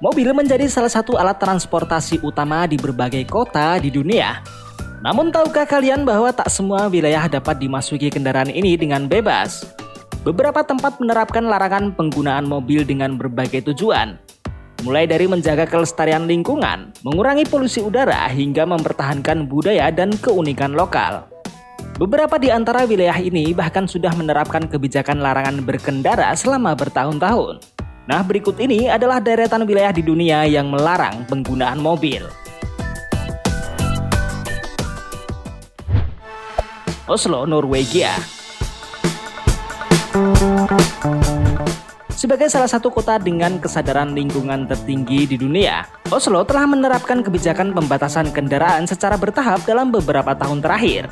Mobil menjadi salah satu alat transportasi utama di berbagai kota di dunia. Namun tahukah kalian bahwa tak semua wilayah dapat dimasuki kendaraan ini dengan bebas? Beberapa tempat menerapkan larangan penggunaan mobil dengan berbagai tujuan. Mulai dari menjaga kelestarian lingkungan, mengurangi polusi udara, hingga mempertahankan budaya dan keunikan lokal. Beberapa di antara wilayah ini bahkan sudah menerapkan kebijakan larangan berkendara selama bertahun-tahun. Nah, berikut ini adalah deretan wilayah di dunia yang melarang penggunaan mobil. Oslo, Norwegia. Sebagai salah satu kota dengan kesadaran lingkungan tertinggi di dunia, Oslo telah menerapkan kebijakan pembatasan kendaraan secara bertahap dalam beberapa tahun terakhir.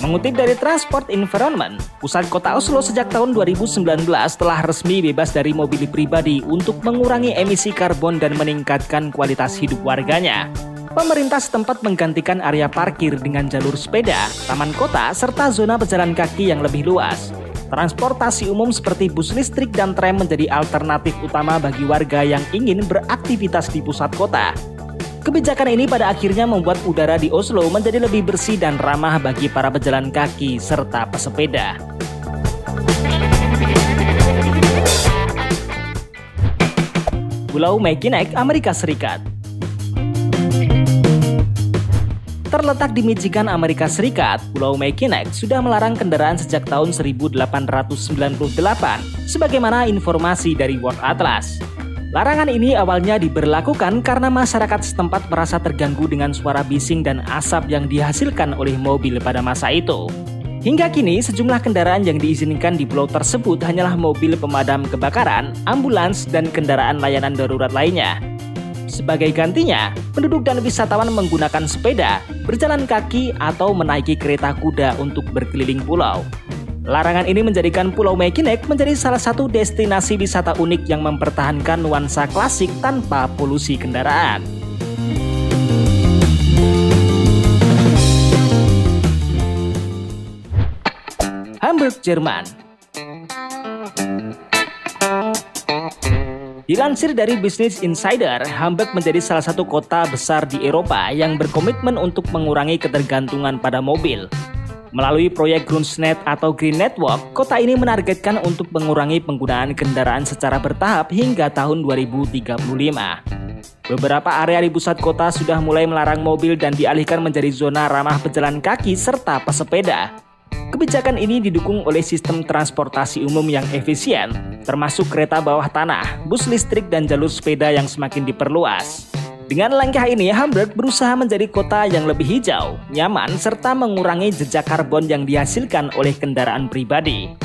Mengutip dari Transport Environment, pusat kota Oslo sejak tahun 2019 telah resmi bebas dari mobil pribadi untuk mengurangi emisi karbon dan meningkatkan kualitas hidup warganya. Pemerintah setempat menggantikan area parkir dengan jalur sepeda, taman kota, serta zona pejalan kaki yang lebih luas. Transportasi umum seperti bus listrik dan tram menjadi alternatif utama bagi warga yang ingin beraktivitas di pusat kota. Kebijakan ini pada akhirnya membuat udara di Oslo menjadi lebih bersih dan ramah bagi para pejalan kaki serta pesepeda. Pulau Mackinac, Amerika Serikat. Terletak di Michigan, Amerika Serikat, Pulau Mackinac sudah melarang kendaraan sejak tahun 1898, sebagaimana informasi dari World Atlas. Larangan ini awalnya diberlakukan karena masyarakat setempat merasa terganggu dengan suara bising dan asap yang dihasilkan oleh mobil pada masa itu. Hingga kini, sejumlah kendaraan yang diizinkan di pulau tersebut hanyalah mobil pemadam kebakaran, ambulans, dan kendaraan layanan darurat lainnya. Sebagai gantinya, penduduk dan wisatawan menggunakan sepeda, berjalan kaki, atau menaiki kereta kuda untuk berkeliling pulau. Larangan ini menjadikan Pulau Mackinac menjadi salah satu destinasi wisata unik yang mempertahankan nuansa klasik tanpa polusi kendaraan. Hamburg, Jerman. Dilansir dari Business Insider, Hamburg menjadi salah satu kota besar di Eropa yang berkomitmen untuk mengurangi ketergantungan pada mobil. Melalui proyek Groensnet atau Green Network, kota ini menargetkan untuk mengurangi penggunaan kendaraan secara bertahap hingga tahun 2035. Beberapa area di pusat kota sudah mulai melarang mobil dan dialihkan menjadi zona ramah pejalan kaki serta pesepeda. Kebijakan ini didukung oleh sistem transportasi umum yang efisien, termasuk kereta bawah tanah, bus listrik, dan jalur sepeda yang semakin diperluas. Dengan langkah ini, Hamburg berusaha menjadi kota yang lebih hijau, nyaman, serta mengurangi jejak karbon yang dihasilkan oleh kendaraan pribadi.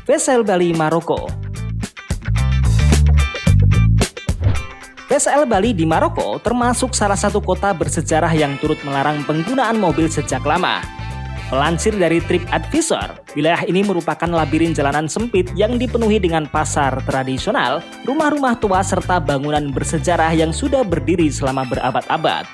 Vecsel, Bali, Maroko. Vecsel, Bali di Maroko termasuk salah satu kota bersejarah yang turut melarang penggunaan mobil sejak lama. Melansir dari TripAdvisor, wilayah ini merupakan labirin jalanan sempit yang dipenuhi dengan pasar tradisional, rumah-rumah tua, serta bangunan bersejarah yang sudah berdiri selama berabad-abad.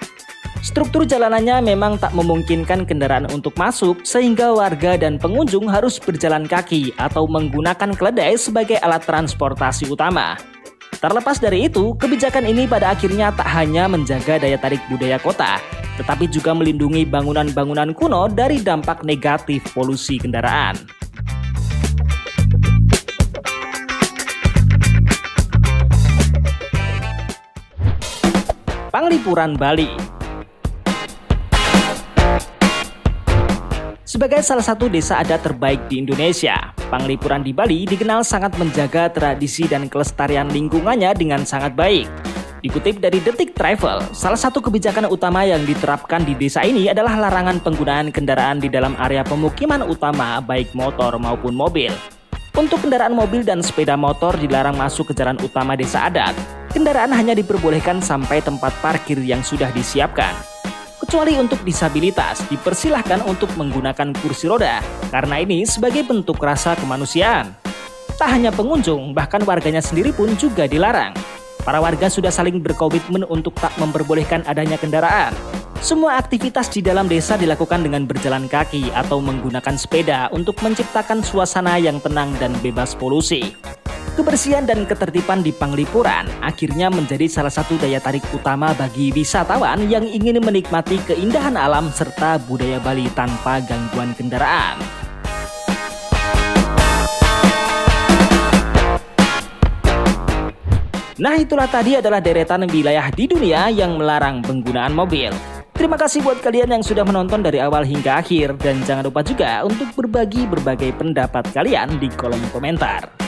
Struktur jalanannya memang tak memungkinkan kendaraan untuk masuk, sehingga warga dan pengunjung harus berjalan kaki atau menggunakan keledai sebagai alat transportasi utama. Terlepas dari itu, kebijakan ini pada akhirnya tak hanya menjaga daya tarik budaya kota, tetapi juga melindungi bangunan-bangunan kuno dari dampak negatif polusi kendaraan. Panglipuran, Bali. Sebagai salah satu desa adat terbaik di Indonesia, Panglipuran di Bali dikenal sangat menjaga tradisi dan kelestarian lingkungannya dengan sangat baik. Dikutip dari Detik Travel, salah satu kebijakan utama yang diterapkan di desa ini adalah larangan penggunaan kendaraan di dalam area pemukiman utama, baik motor maupun mobil. Untuk kendaraan mobil dan sepeda motor dilarang masuk ke jalan utama desa adat. Kendaraan hanya diperbolehkan sampai tempat parkir yang sudah disiapkan. Kecuali untuk disabilitas, dipersilahkan untuk menggunakan kursi roda, karena ini sebagai bentuk rasa kemanusiaan. Tak hanya pengunjung, bahkan warganya sendiri pun juga dilarang. Para warga sudah saling berkomitmen untuk tak memperbolehkan adanya kendaraan. Semua aktivitas di dalam desa dilakukan dengan berjalan kaki atau menggunakan sepeda untuk menciptakan suasana yang tenang dan bebas polusi. Kebersihan dan ketertiban di Panglipuran akhirnya menjadi salah satu daya tarik utama bagi wisatawan yang ingin menikmati keindahan alam serta budaya Bali tanpa gangguan kendaraan. Nah, itulah tadi adalah deretan wilayah di dunia yang melarang penggunaan mobil. Terima kasih buat kalian yang sudah menonton dari awal hingga akhir, dan jangan lupa juga untuk berbagi berbagai pendapat kalian di kolom komentar.